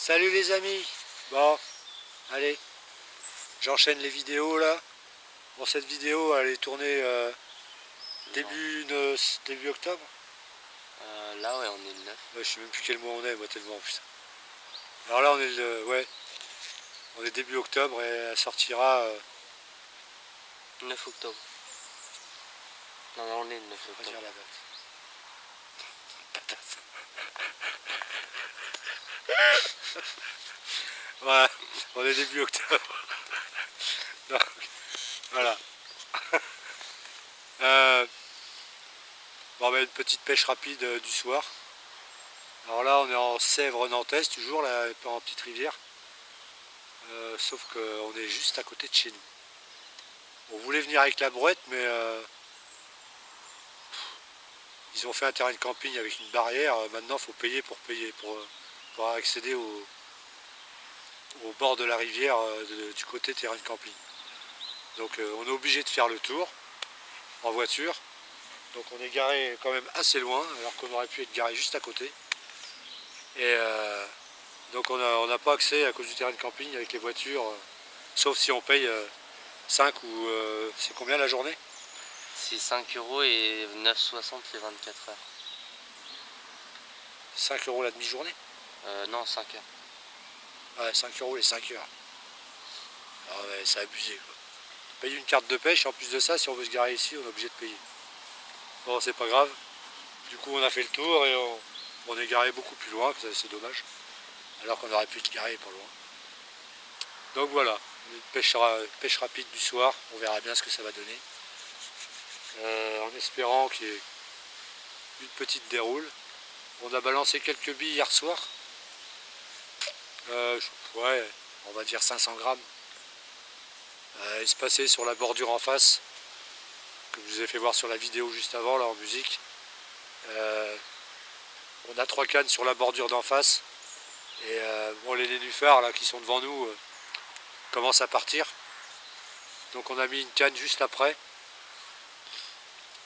Salut les amis. Bon, allez, j'enchaîne les vidéos là. Bon, cette vidéo elle est tournée début octobre. Là ouais, on est le 9. Ouais, je sais même plus quel mois on est, moi tellement putain. Alors là on est on est début octobre et elle sortira 9 octobre. Non, on est le 9 faut pas octobre. dire la date. Voilà, on est début octobre. Donc, voilà. Bon, une petite pêche rapide du soir. Alors là on est en Sèvres nantaise toujours, là, pas en petite rivière. Sauf qu'on est juste à côté de chez nous. On voulait venir avec la brouette, mais ils ont fait un terrain de camping avec une barrière. Maintenant, il faut payer pour accéder au bord de la rivière du côté terrain de camping. Donc on est obligé de faire le tour en voiture. Donc on est garé quand même assez loin, alors qu'on aurait pu être garé juste à côté. Et donc on n'a pas accès à cause du terrain de camping avec les voitures, sauf si on paye 5 ou c'est combien la journée? C'est 5 € et 9,60 les 24 heures. 5 € la demi-journée? Non, 5 heures. Ouais, 5 € les 5 heures. Ah ouais, c'est abusé quoi. Payer une carte de pêche, en plus de ça, si on veut se garer ici, on est obligé de payer. Bon, c'est pas grave. Du coup, on a fait le tour et on est garé beaucoup plus loin, c'est dommage. Alors qu'on aurait pu être garé pas loin. Donc voilà, une pêche rapide du soir, on verra bien ce que ça va donner. En espérant qu'il y ait une petite déroule. On a balancé quelques billes hier soir. Ouais, on va dire 500 grammes. Espacé sur la bordure en face, que je vous ai fait voir sur la vidéo juste avant, là en musique. On a 3 cannes sur la bordure d'en face. Et bon, les nénuphars là qui sont devant nous commencent à partir. Donc on a mis une canne juste après.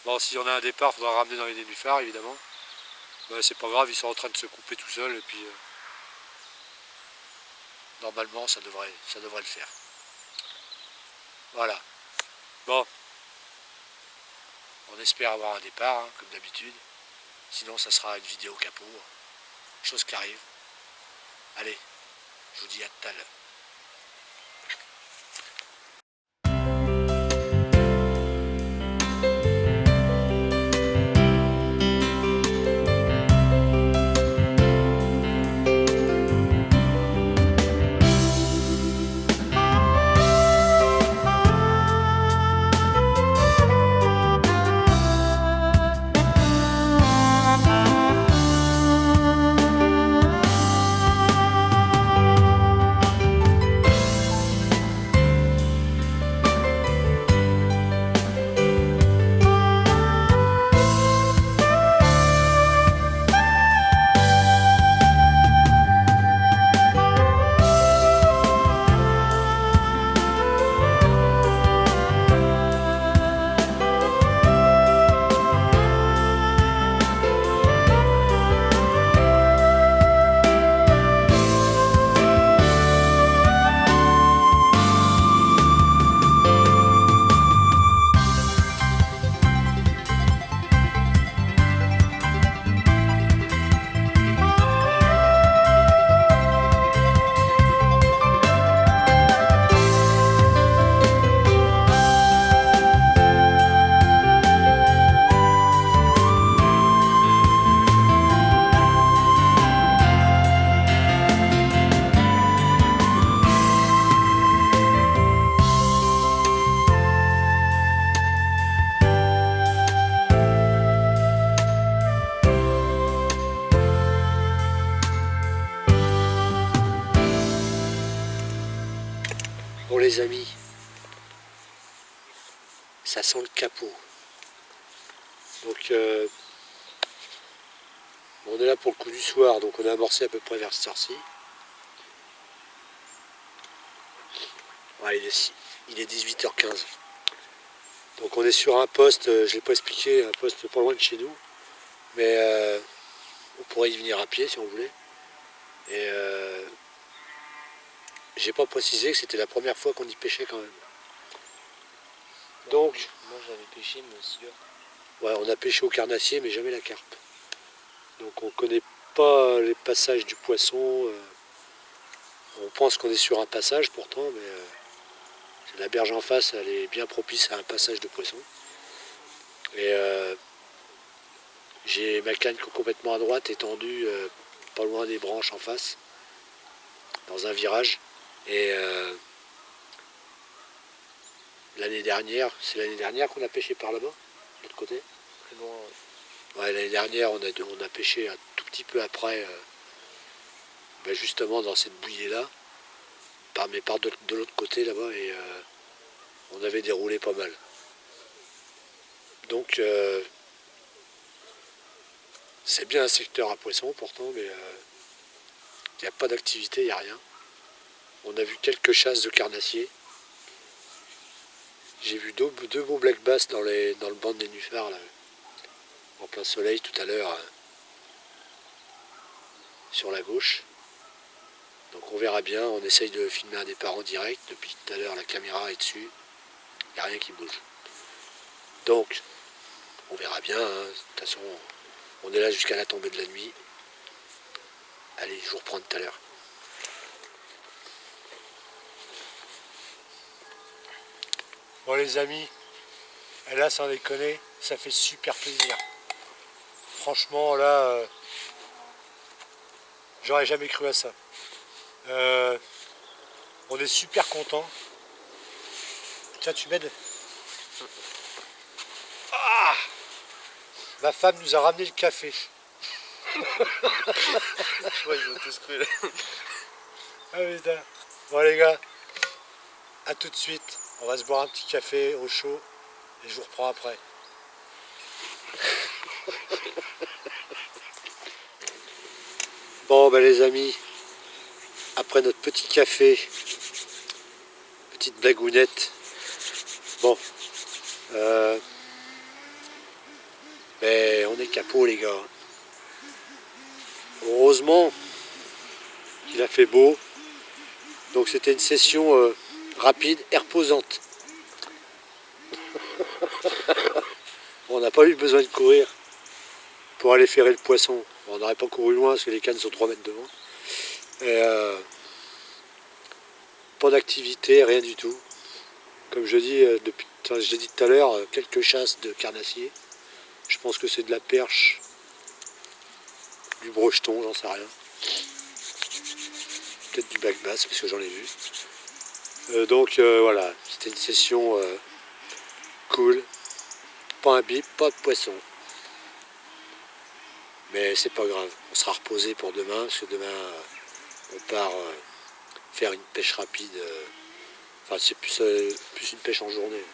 Bon, s'il y en a un départ, il faudra ramener dans les nénuphars évidemment. Ben, c'est pas grave, ils sont en train de se couper tout seuls et puis normalement ça devrait le faire. Voilà. Bon. On espère avoir un départ, hein, comme d'habitude. Sinon ça sera une vidéo capot. Chose qui arrive. Allez, je vous dis à tout à l'heure. Bon les amis, ça sent le capot. Donc on est là pour le coup du soir, donc on a amorcé à peu près vers cette heure-ci. Ouais, il est 18h15. Donc on est sur un poste, je ne l'ai pas expliqué, un poste pas loin de chez nous. Mais on pourrait y venir à pied si on voulait. Et j'ai pas précisé que c'était la première fois qu'on y pêchait quand même. Donc, moi j'avais pêché, mais aussi là. ouais, on a pêché au carnassier, mais jamais la carpe. Donc on connaît pas les passages du poisson. On pense qu'on est sur un passage pourtant, mais la berge en face, elle est bien propice à un passage de poisson. Et j'ai ma canne complètement à droite étendue pas loin des branches en face, dans un virage. Et l'année dernière, c'est l'année dernière qu'on a pêché par là-bas, de l'autre côté. Plus loin, Ouais, l'année dernière, on a pêché un tout petit peu après, justement dans cette bouillée-là, mais par de l'autre côté là-bas, et on avait déroulé pas mal. Donc, c'est bien un secteur à poissons pourtant, mais il n'y a pas d'activité, il n'y a rien. On a vu quelques chasses de carnassiers. J'ai vu deux beaux black bass dans le banc de nénuphars, là, en plein soleil tout à l'heure, sur la gauche. Donc on verra bien, on essaye de filmer un départ en direct. Depuis tout à l'heure, la caméra est dessus. Il n'y a rien qui bouge. Donc, on verra bien. Hein. De toute façon, on est là jusqu'à la tombée de la nuit. Allez, je vous reprends tout à l'heure. Bon les amis, là sans déconner, ça fait super plaisir. Franchement là, j'aurais jamais cru à ça. On est super content. Tiens, tu m'aides? Ah, ma femme nous a ramené le café. Je vois, ils ont tous cru là. Ah putain. Bon les gars, à tout de suite. On va se boire un petit café au chaud et je vous reprends après. Bon ben les amis, après notre petit café, petite blagounette, bon, on est capot les gars. Heureusement qu'il a fait beau, donc c'était une session rapide et reposante. On n'a pas eu besoin de courir pour aller ferrer le poisson. On n'aurait pas couru loin parce que les cannes sont 3 mètres devant. Et pas d'activité, rien du tout. Comme je dis, j'ai dit tout à l'heure, quelques chasses de carnassiers. Je pense que c'est de la perche, du brocheton, j'en sais rien. Peut-être du bac bass parce que j'en ai vu. Donc voilà, c'était une session cool. Pas un bip, pas de poisson. Mais c'est pas grave, on sera reposé pour demain, parce que demain on part faire une pêche rapide. Enfin c'est plus une pêche en journée.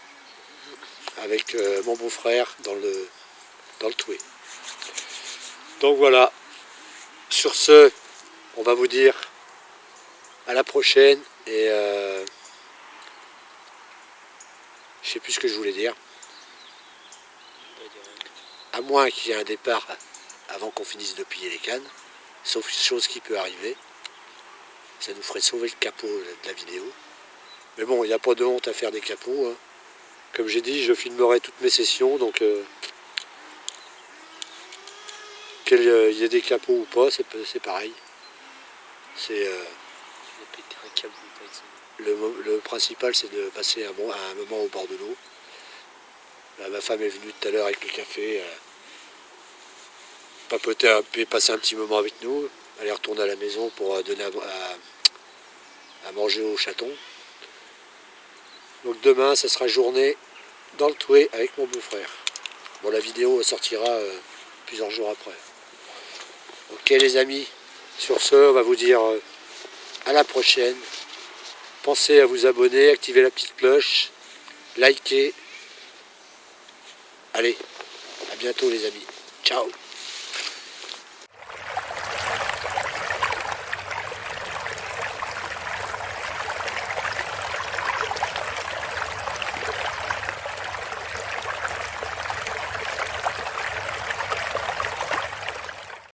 Avec mon beau-frère dans le Toué. Donc voilà. Sur ce, on va vous dire à la prochaine et je sais plus ce que je voulais dire. À moins qu'il y ait un départ avant qu'on finisse de piller les cannes, sauf chose qui peut arriver. Ça nous ferait sauver le capot de la vidéo. Mais bon, il n'y a pas de honte à faire des capots. Hein. Comme j'ai dit, je filmerai toutes mes sessions, donc qu'il y ait des capots ou pas, c'est pareil. C'est le principal, c'est de passer un moment au bord de l'eau. Ma femme est venue tout à l'heure avec le café, papoter un peu, passer un petit moment avec nous. Elle est retournée à la maison pour donner à manger aux chatons. Donc demain, ça sera journée dans le Toué avec mon beau-frère. Bon, la vidéo sortira plusieurs jours après. Ok les amis, sur ce, on va vous dire à la prochaine. Pensez à vous abonner, activer la petite cloche, liker. Allez, à bientôt les amis. Ciao.